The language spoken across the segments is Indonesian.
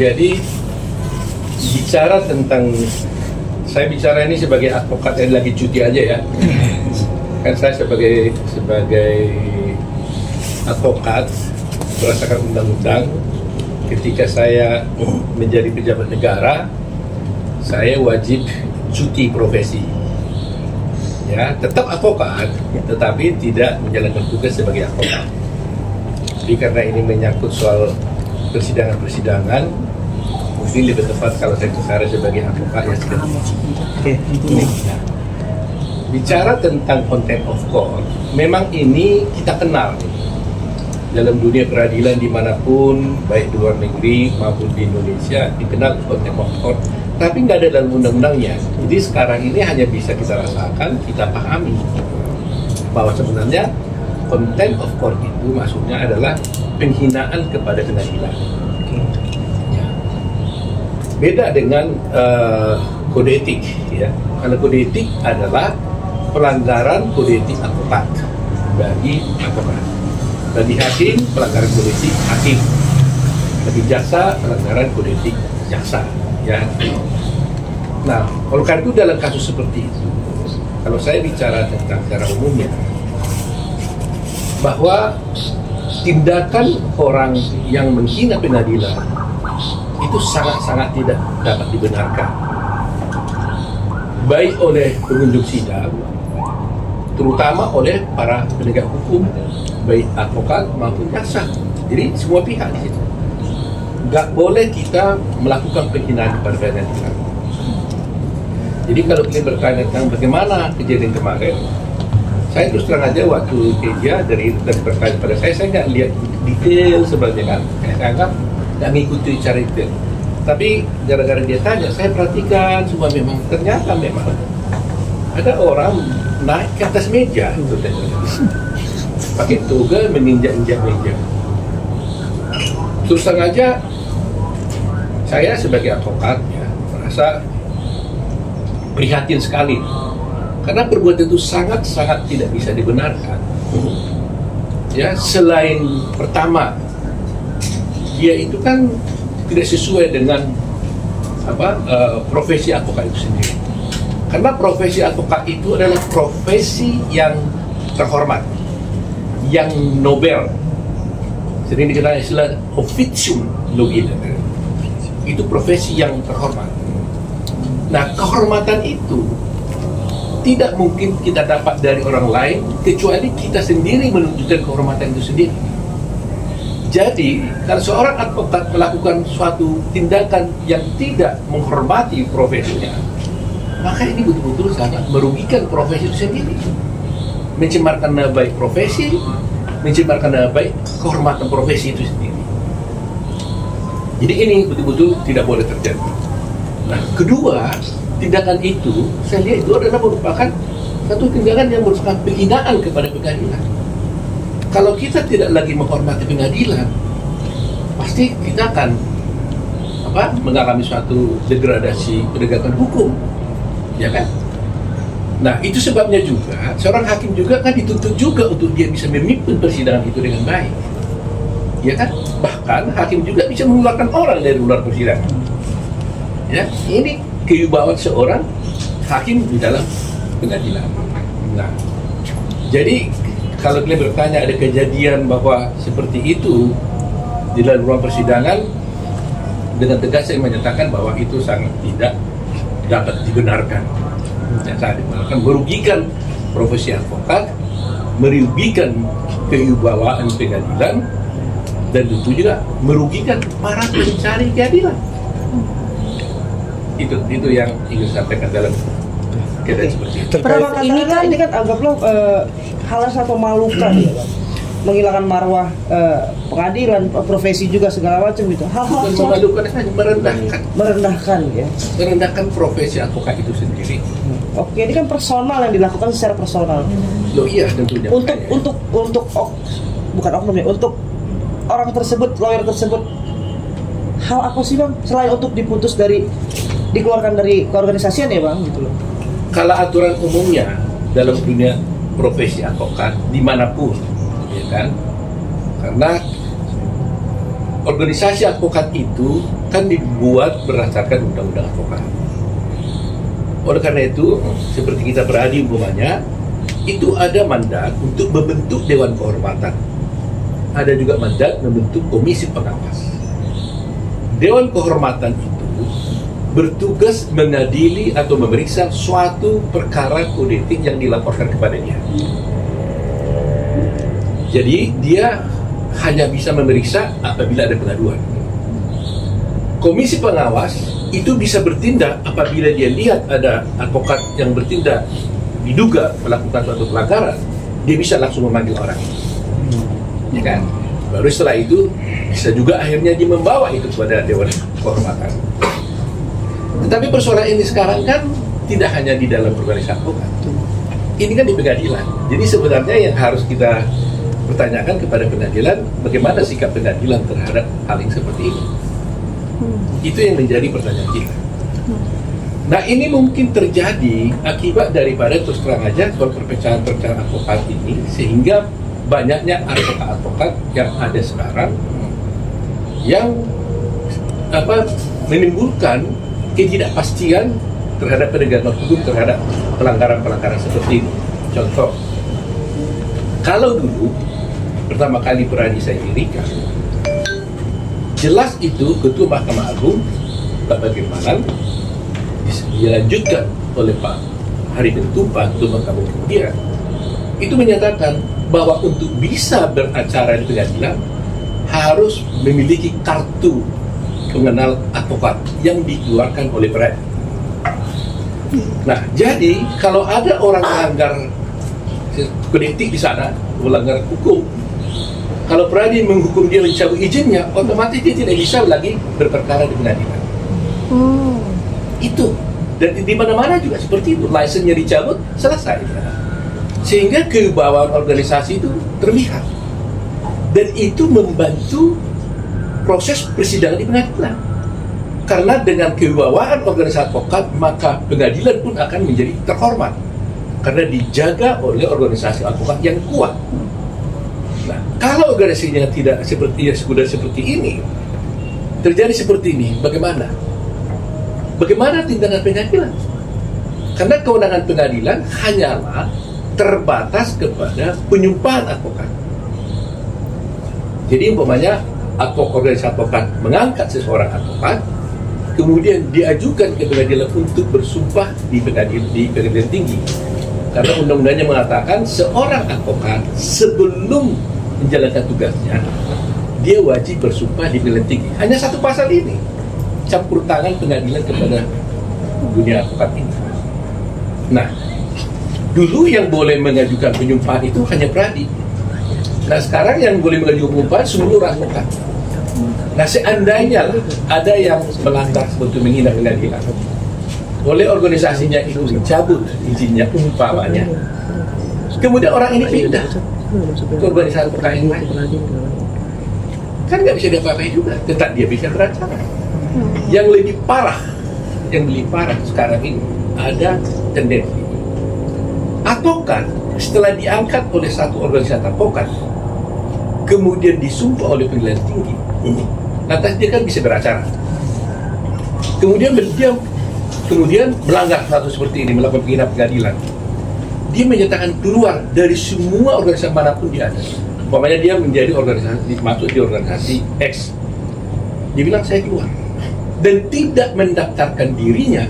Jadi bicara tentang, saya bicara ini sebagai advokat yang lagi cuti aja ya. Kan saya sebagai advokat berdasarkan undang-undang, ketika saya menjadi pejabat negara, saya wajib cuti profesi. Ya, tetap advokat, tetapi tidak menjalankan tugas sebagai advokat. Jadi karena ini menyangkut soal persidangan-persidangan, mungkin lebih tepat kalau saya bicara sebagai advokat ya sudah. Nah, bicara tentang contempt of court, memang ini kita kenal nih. Dalam dunia peradilan dimanapun, baik di luar negeri maupun di Indonesia, dikenal contempt of court, tapi nggak ada dalam undang-undangnya. Jadi sekarang ini hanya bisa kita rasakan, kita pahami bahwa sebenarnya contempt of court itu maksudnya adalah penghinaan kepada pengadilan. Ya. Beda dengan kode etik, ya. Karena kode etik adalah pelanggaran kode etik advokat bagi advokat. Bagi hakim, pelanggaran kode etik hakim. Bagi jaksa, pelanggaran kode etik jaksa. Ya. Nah, kalau karena itu dalam kasus seperti itu, kalau saya bicara tentang secara umumnya, bahwa tindakan orang yang menghina pengadilan itu sangat-sangat tidak dapat dibenarkan, baik oleh pengunjung sidang, terutama oleh para penegak hukum, baik advokat maupun jaksa. Jadi semua pihak di situ. Nggak boleh kita melakukan penghinaan kepada pengadilan. Jadi kalau kita bertanya tentang bagaimana kejadian kemarin, saya terus terang aja waktu media dari bertanya pada saya nggak lihat detail sebenarnya kan. Saya anggap nggak mengikuti cara detail. Tapi gara-gara dia tanya, saya perhatikan semua memang ternyata memang ada orang naik ke atas meja itu pakai toga menginjak-injak meja. Terus terang aja saya sebagai advokat ya merasa prihatin sekali karena perbuatan itu sangat-sangat tidak bisa dibenarkan. Ya, selain pertama dia itu kan tidak sesuai dengan profesi advokat itu sendiri. Karena profesi advokat itu adalah profesi yang terhormat, yang nobel. Sering dikenal istilah officium nobile. Itu profesi yang terhormat. Nah, kehormatan itu tidak mungkin kita dapat dari orang lain kecuali kita sendiri menunjukkan kehormatan itu sendiri. Jadi, kalau seorang advokat melakukan suatu tindakan yang tidak menghormati profesinya, maka ini betul-betul sangat merugikan profesi itu sendiri. Mencemarkan nama baik profesi, mencemarkan nama baik kehormatan profesi itu sendiri. Jadi ini betul-betul tidak boleh terjadi. Nah, kedua, tindakan itu saya lihat itu adalah merupakan satu tindakan yang merupakan penghinaan kepada pengadilan. Kalau kita tidak lagi menghormati pengadilan, pasti kita akan mengalami suatu degradasi penegakan hukum, ya kan? Nah, itu sebabnya juga seorang hakim juga kan dituntut juga untuk dia bisa memimpin persidangan itu dengan baik, ya kan? Bahkan hakim juga bisa mengeluarkan orang dari luar persidangan. Ya, ini kewibawaan seorang hakim di dalam pengadilan. Nah, jadi kalau kalian bertanya ada kejadian bahwa seperti itu di dalam ruang persidangan, dengan tegas saya menyatakan bahwa itu sangat tidak dapat dibenarkan. Dan sangat dibenarkan, merugikan profesi advokat, merugikan kewibawaan pengadilan, dan tentu juga merugikan para pencari keadilan. Itu yang ingin sampaikan dalam keadaan seperti itu. Ini kan anggaplah hal yang sangat memalukan, ya, Bang. Menghilangkan marwah pengadilan, profesi juga segala macam gitu. Hal-hal memalukan saja, merendahkan ya. Merendahkan profesi advokat itu sendiri. Oke, ini kan personal yang dilakukan secara personal. Loh iya tentunya. Untuk bukan oknum ya, untuk orang tersebut, lawyer tersebut, hal apa sih Bang selain untuk diputus dikeluarkan dari keorganisasian ya Bang gitu loh. Kalau aturan umumnya dalam dunia profesi advokat dimanapun, ya kan, karena organisasi advokat itu kan dibuat berdasarkan undang-undang advokat. Oleh karena itu, seperti kita beradi umpamanya, itu ada mandat untuk membentuk Dewan Kehormatan. Ada juga mandat membentuk komisi pengawas. Dewan Kehormatan itu bertugas mengadili atau memeriksa suatu perkara kode etik yang dilaporkan kepadanya. Jadi dia hanya bisa memeriksa apabila ada pengaduan. Komisi pengawas itu bisa bertindak apabila dia lihat ada advokat yang bertindak diduga melakukan suatu pelanggaran, dia bisa langsung memanggil orang itu, ya kan? Baru setelah itu bisa juga akhirnya dia membawa itu kepada Dewan Kehormatan. Tetapi persoalan ini sekarang kan tidak hanya di dalam organisasi advokat, ini kan di pengadilan. Jadi sebenarnya yang harus kita pertanyakan kepada pengadilan, bagaimana sikap pengadilan terhadap hal yang seperti ini. Itu yang menjadi pertanyaan kita. Nah, ini mungkin terjadi akibat daripada terus terang aja soal perpecahan-perpecahan advokat ini, sehingga banyaknya advokat-advokat yang ada sekarang yang menimbulkan ketidakpastian terhadap penegakan hukum terhadap pelanggaran-pelanggaran seperti ini. Contoh, kalau dulu pertama kali Peradi saya dirikan, jelas itu Ketua Mahkamah Agung Pak Bagirmanan dilanjutkan oleh Pak Haripin Tumpah Ketua Mahkamah kemudian itu menyatakan bahwa untuk bisa beracara di pengadilan harus memiliki kartu pengenal advokat yang dikeluarkan oleh Peradi. Nah, jadi kalau ada orang melanggar kode etik di sana, melanggar hukum, kalau Peradi menghukum dia mencabut izinnya, otomatis dia tidak bisa lagi berperkara di pengadilan. Itu. Dan di mana-mana juga seperti itu. Lisensinya dicabut, selesai. Sehingga kewibawaan organisasi itu terlihat. Dan itu membantu proses persidangan di pengadilan. Karena dengan kewibawaan organisasi advokat, maka pengadilan pun akan menjadi terhormat. Karena dijaga oleh organisasi advokat yang kuat. Nah, kalau organisasinya tidak seperti sudah seperti ini, terjadi seperti ini, bagaimana? Bagaimana tindakan pengadilan? Karena kewenangan pengadilan hanyalah terbatas kepada penyumpahan advokat. Jadi umpamanya organisasi advokat mengangkat seseorang advokat, kemudian diajukan ke pengadilan untuk bersumpah di pengadilan tinggi. Karena undang-undangnya mengatakan seorang advokat sebelum menjalankan tugasnya, dia wajib bersumpah di pengadilan tinggi. Hanya satu pasal ini, campur tangan pengadilan kepada dunia advokat ini. Nah, dulu yang boleh mengajukan penyumpahan itu hanya Peradi. Nah, sekarang yang boleh mengajukan penyumpahan seluruh advokat. Nah, seandainya ada yang melanggar seperti menghina pengadilan, oleh organisasinya itu mencabut izinnya umpamanya, kemudian orang ini pindah ke organisasi advokat yang lain, kan nggak bisa diapa-apain juga, tetap dia bisa beracara. Yang lebih parah sekarang ini ada tendensi advokat setelah diangkat oleh satu organisasi advokat, kemudian disumpah oleh pengadilan tinggi, lantas dia kan bisa beracara, kemudian melanggar satu seperti ini, melakukan penghinaan pengadilan, dia menyatakan keluar dari semua organisasi manapun dia ada. Umpamanya dia menjadi organisasi, masuk di organisasi X, dia bilang saya keluar dan tidak mendaftarkan dirinya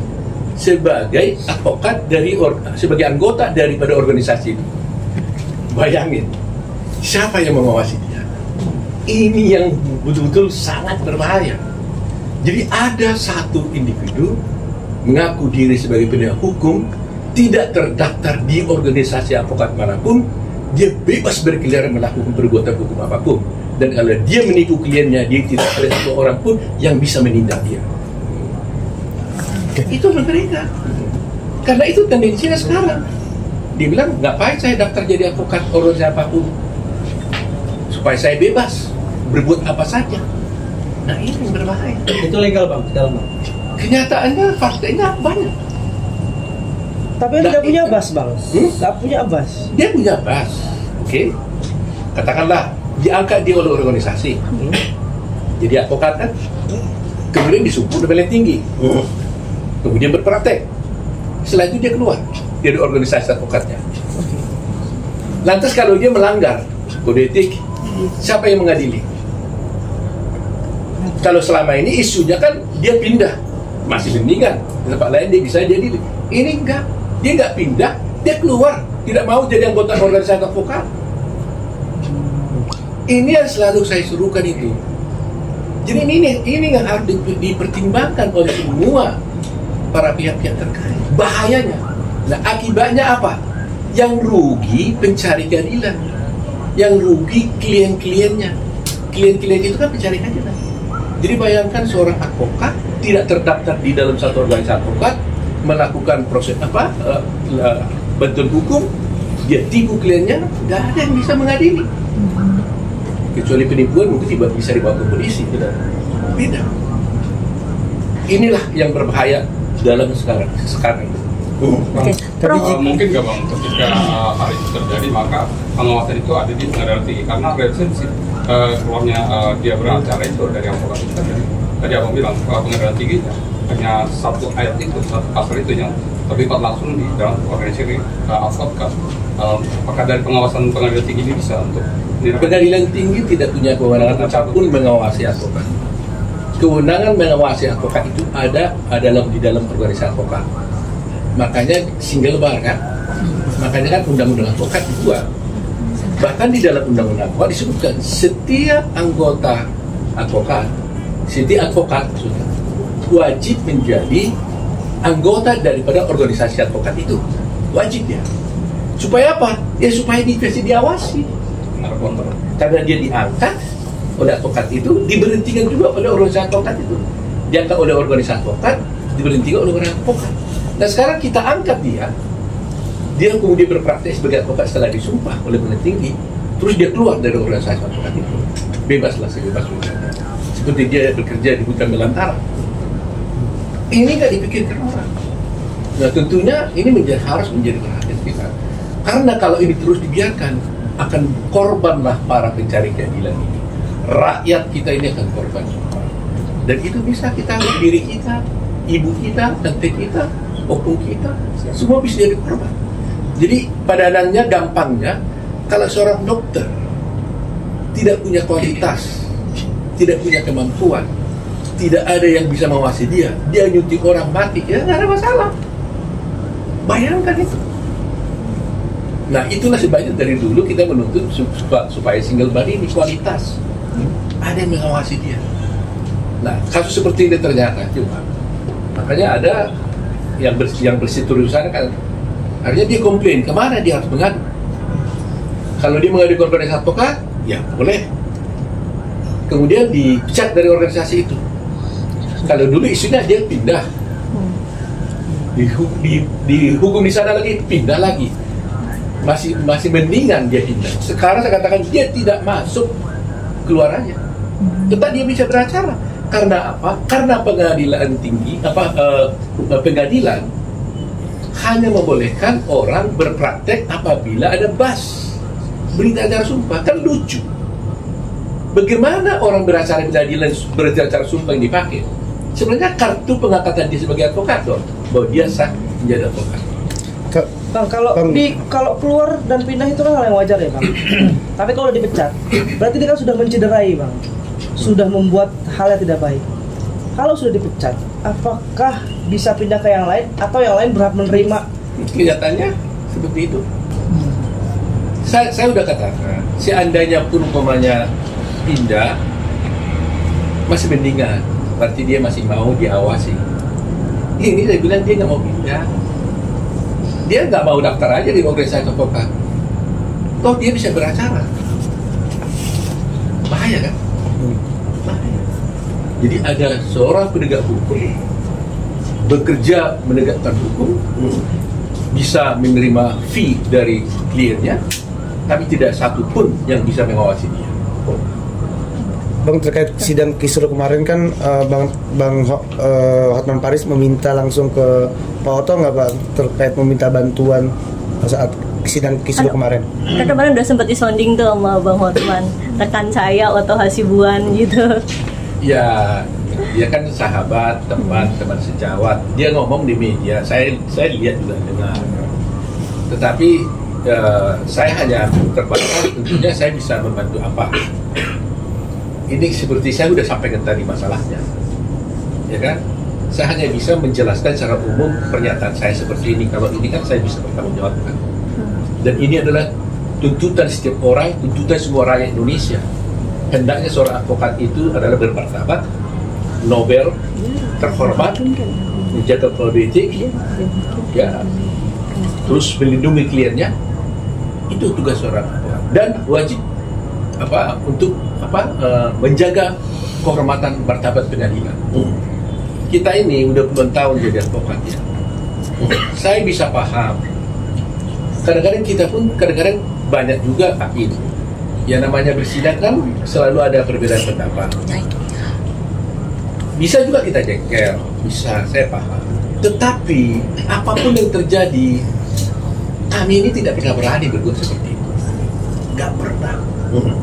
sebagai advokat sebagai anggota daripada organisasi itu. Bayangin, siapa yang mengawasi dia? Ini yang betul-betul sangat berbahaya. Jadi ada satu individu mengaku diri sebagai penegak hukum, tidak terdaftar di organisasi advokat manapun, dia bebas berkeliaran melakukan perbuatan hukum apapun. Dan kalau dia menipu kliennya, dia tidak ada satu orang pun yang bisa menindak dia. Itu mengerikan. Karena itu tendensinya sekarang. Dia bilang, ngapain saya daftar jadi advokat organisasi apapun? Supaya saya bebas berbuat apa saja. Nah, ini yang berbahaya. Itu legal bang, dalam bang. Kenyataannya, faktanya banyak. Tapi dia tidak punya bas bang. Tidak punya bas. Dia punya bas. Oke. Katakanlah diangkat dia oleh organisasi. Jadi advokat kan. kemudian disumpah paling tinggi, kemudian berpraktek. Setelah itu dia keluar dari organisasi advokatnya. Lantas kalau dia melanggar kode etik, siapa yang mengadili? Kalau selama ini isunya kan dia pindah, masih mendingan di tempat lain dia bisa jadi. Ini enggak, dia enggak pindah, dia keluar, tidak mau jadi anggota organisasi advokat. Ini yang selalu saya serukan itu. Jadi ini yang harus dipertimbangkan oleh semua para pihak-pihak terkait. Bahayanya. Nah, akibatnya apa? Yang rugi pencari keadilan, yang rugi klien-kliennya. Klien-klien itu kan pencari keadilan. Jadi bayangkan seorang advokat tidak terdaftar di dalam satu organisasi advokat, melakukan proses bantuan hukum, dia tipu kliennya, tidak ada yang bisa mengadili. Kecuali penipuan mungkin bisa dibawa ke polisi, tidak. Inilah yang berbahaya dalam sekarang. Tapi mungkin nggak bang, ketika hal itu terjadi maka pengawasan itu ada di pengadilan tinggi karena resensi keluarnya dia beracara itu dari avokat itu kan tadi abang bilang pengadilan tinggi hanya satu ayat itu, satu pasal itu yang terlibat langsung di dalam organisasi avokat. Apakah dari pengawasan pengadilan tinggi ini bisa untuk pengadilan tinggi tidak punya kewenangan apapun mengawasi advokat. Kewenangan mengawasi advokat itu ada di dalam organisasi advokat. Makanya single bar kan, makanya kan undang-undang advokat dibuat. Bahkan di dalam undang-undang advokat disebutkan setiap anggota advokat, setiap advokat wajib menjadi anggota daripada organisasi advokat itu, wajib ya. Supaya apa? Ya supaya diawasi. Karena dia diangkat oleh advokat itu, diberhentikan juga oleh organisasi advokat itu. Diangkat oleh organisasi advokat, diberhentikan oleh organisasi advokat. Nah sekarang kita angkat dia kemudian berpraktek sebagai advokat setelah disumpah oleh pengadilan tinggi, terus dia keluar dari organisasi advokat itu, bebaslah sebebas-bebasnya, seperti dia bekerja di hutan belantara. Ini nggak dipikirkan orang. Nah tentunya ini harus menjadi perhatian kita, karena kalau ini terus dibiarkan akan korbanlah para pencari keadilan ini. Rakyat kita ini akan korban semua, dan itu bisa kita diri kita, ibu kita, tante kita, opung kita, semua bisa jadi korban. Jadi padanannya gampangnya, kalau seorang dokter tidak punya kualitas, tidak punya kemampuan, tidak ada yang bisa mengawasi dia nyuntik orang mati, ya nggak ada masalah. Bayangkan itu. Nah itulah sebabnya dari dulu kita menuntut supaya single bar ini kualitas, ada yang mengawasi dia. Nah kasus seperti ini ternyata cuma, makanya ada yang bersih terusan kan, akhirnya dia komplain, kemana dia harus mengadu? Kalau dia mengadu ke organisasi advokat, ya boleh. Kemudian dipecat dari organisasi itu. Kalau dulu isunya dia pindah, dihukum di sana lagi, pindah lagi, masih mendingan dia pindah. Sekarang saya katakan dia tidak masuk, keluar aja. Tetap dia bisa beracara. Karena apa? Karena pengadilan tinggi, pengadilan hanya membolehkan orang berpraktek apabila ada berita acara sumpah. Kan lucu. Bagaimana orang beracara pengadilan berita acara sumpah yang dipakai? Sebenarnya kartu pengangkatan dia sebagai advokat loh, bahwa dia sah menjadi advokat. Bang, kalau keluar dan pindah itu kan hal yang wajar ya bang. Tapi kalau dipecat, berarti dia kan sudah mencederai bang, sudah membuat hal yang tidak baik. Kalau sudah dipecat, apakah bisa pindah ke yang lain atau yang lain berhak menerima? Kenyataannya seperti itu. Saya udah katakan, seandainya pun umpamanya pindah, masih mendingan, berarti dia masih mau diawasi. Ini saya bilang dia nggak mau pindah, dia nggak mau daftar aja di organisasi advokat. Toh dia bisa beracara, bahaya kan? Bahaya. Jadi ada seorang penegak hukum bekerja menegakkan hukum, bisa menerima fee dari kliennya, tapi tidak satu pun yang bisa mengawasi dia. Bang, terkait sidang Kisruh kemarin kan Bang Hotman Paris meminta langsung ke Pak Oto nggak Bang terkait meminta bantuan saat sidang Kisruh kemarin? Kan kemarin udah sempat disonding tuh sama Bang Hotman, rekan saya Oto Hasibuan gitu. Ya, Dia kan sahabat, teman sejawat. Dia ngomong di media, saya lihat juga dengar. Tetapi saya hanya terbatas, tentunya saya bisa membantu apa. Ini seperti saya sudah sampaikan tadi masalahnya, ya kan? Saya hanya bisa menjelaskan secara umum pernyataan saya seperti ini. Kalau ini kan saya bisa bertanggung jawabkan. Dan ini adalah tuntutan setiap orang, tuntutan semua rakyat Indonesia. Hendaknya seorang advokat itu adalah bermartabat, Nobel, terhormat, menjaga kode etik, ya, terus melindungi kliennya. Itu tugas seorang advokat. Dan wajib untuk menjaga kehormatan martabat pengadilan. Kita ini udah puluhan tahun jadi advokat ya. Saya bisa paham. Kadang-kadang kita pun banyak juga hakim. Yang namanya bersidang kan selalu ada perbedaan pendapat. Bisa juga kita jengkel, bisa, saya paham. Tetapi apapun yang terjadi, kami ini tidak pernah berani berbuat seperti itu. Nggak pernah.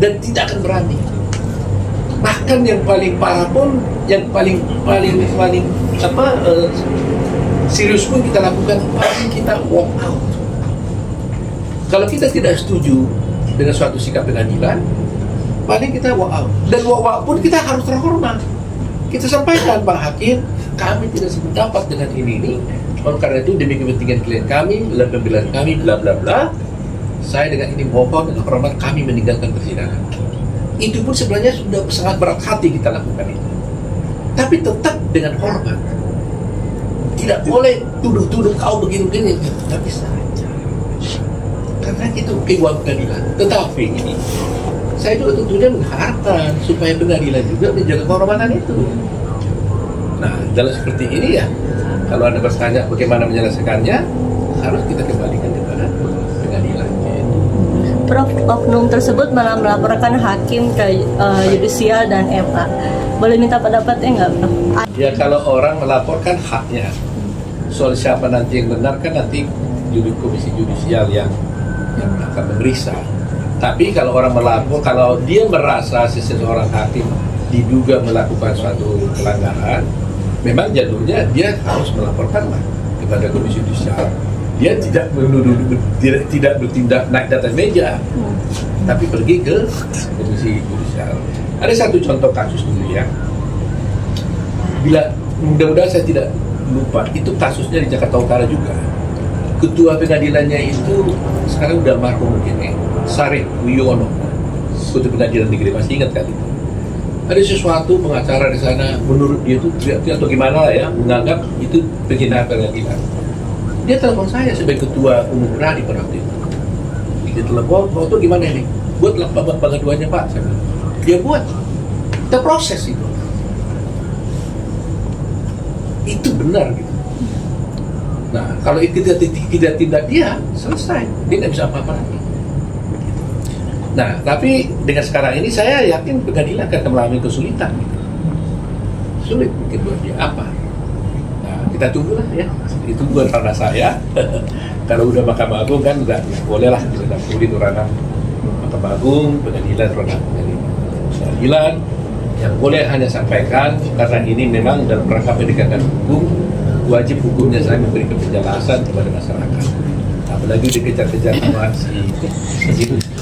Dan tidak akan berani. Bahkan yang paling parah pun, yang paling serius pun kita lakukan, paling kita walk out. Kalau kita tidak setuju dengan suatu sikap pengadilan, paling kita walk out. Dan walk out pun kita harus terhormat. Kita sampaikan, Pak Hakim, kami tidak sependapat dengan ini. Oleh karena itu demi kepentingan klien kami, dalam pembelaan kami, bla bla bla, saya dengan ini mohon dengan hormat kami meninggalkan persidangan. Itu pun sebenarnya sudah sangat berat hati kita lakukan itu. Tapi tetap dengan hormat. Tidak boleh tuduh-tuduh kau begini-begini. Tidak bisa. Karena itu kewajiban pengadilan. Tetapi ini, saya juga tentunya mengharapkan supaya pengadilan juga menjaga kehormatan itu. Nah, dalam seperti ini ya, kalau Anda bertanya bagaimana menyelesaikannya, harus kita kembalikan kepada pengadilan. Prof, oknum tersebut malah melaporkan hakim ke yudisial dan MA. Boleh minta pendapatnya nggak, Prof? Ya, kalau orang melaporkan haknya, soal siapa nanti yang benar kan nanti komisi yudisial yang akan memeriksa. Tapi kalau orang melapor, kalau dia merasa seseorang hakim diduga melakukan suatu pelanggaran, memang jalurnya dia harus melaporkanlah kepada komisi yudisial. Dia tidak bertindak naik di atas meja, tapi pergi ke komisi yudisial. Ada satu contoh kasus dulu ya. Bila mudah-mudahan saya tidak lupa, itu kasusnya di Jakarta Utara juga. Ketua pengadilannya itu sekarang udah marhum mungkin, Sarif Wiono, Ketua Pengadilan Negeri, masih ingat kan itu? Ada sesuatu pengacara di sana, menurut dia itu atau gimana lah ya, menganggap itu penghinaan pengadilan. Dia telepon saya sebagai ketua umum Radi pada waktu itu. Dia telepon, waktu gimana ini? Buatlah pengaduannya Pak. Saya bilang, dia buat. Kita proses itu. Itu benar gitu. Nah, kalau kita tidak tindak dia, selesai. Dia tidak bisa apa-apa lagi. Nah, tapi dengan sekarang ini saya yakin pengadilan akan mengalami kesulitan. Sulit mungkin buat dia apa? Kita tunggulah ya, itu bukan ranah saya. Kalau udah Mahkamah Agung kan nggak boleh lah, kita tulis ranah Mahkamah Agung, pengadilan ranah pengadilan. Yang boleh hanya sampaikan karena ini memang dalam rangka penegakan hukum, wajib hukumnya saya memberikan penjelasan kepada masyarakat. Apalagi dikejar-kejar sama si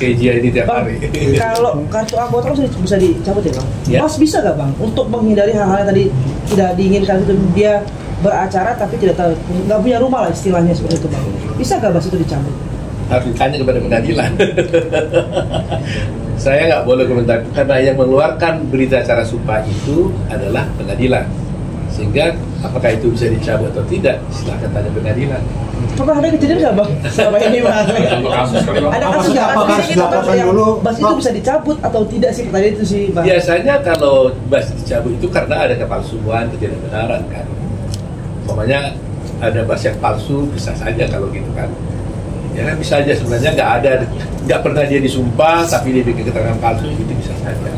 KJ ini tiap hari. Kalau kartu anggota bisa dicabut ya Bang? Ya. Mas bisa nggak Bang untuk menghindari hal-hal yang tadi tidak diinginkan itu, dia beracara tapi tidak tahu, nggak punya rumah lah istilahnya seperti itu Bang. Bisa nggak Bang itu dicabut? Harus ditanya kepada pengadilan. Saya nggak boleh komentar karena yang mengeluarkan berita acara sumpah itu adalah pengadilan. Sehingga apakah itu bisa dicabut atau tidak, silahkan tanya pengadilan. Pernah ada kejadian nggak Bang? Selama ini Bang. Ada kasus nggak? Apakah harus dilaporkan dulu? Bas itu bisa dicabut atau tidak sih? Pertanyaan itu sih Bang. Biasanya kalau bas dicabut itu karena ada kepalsuan, ketidakbenaran kan. Umpamanya ada bas yang palsu, bisa saja kalau gitu kan. Ya bisa aja sebenarnya nggak pernah dia disumpah tapi dia bikin keterangan palsu, itu bisa saja.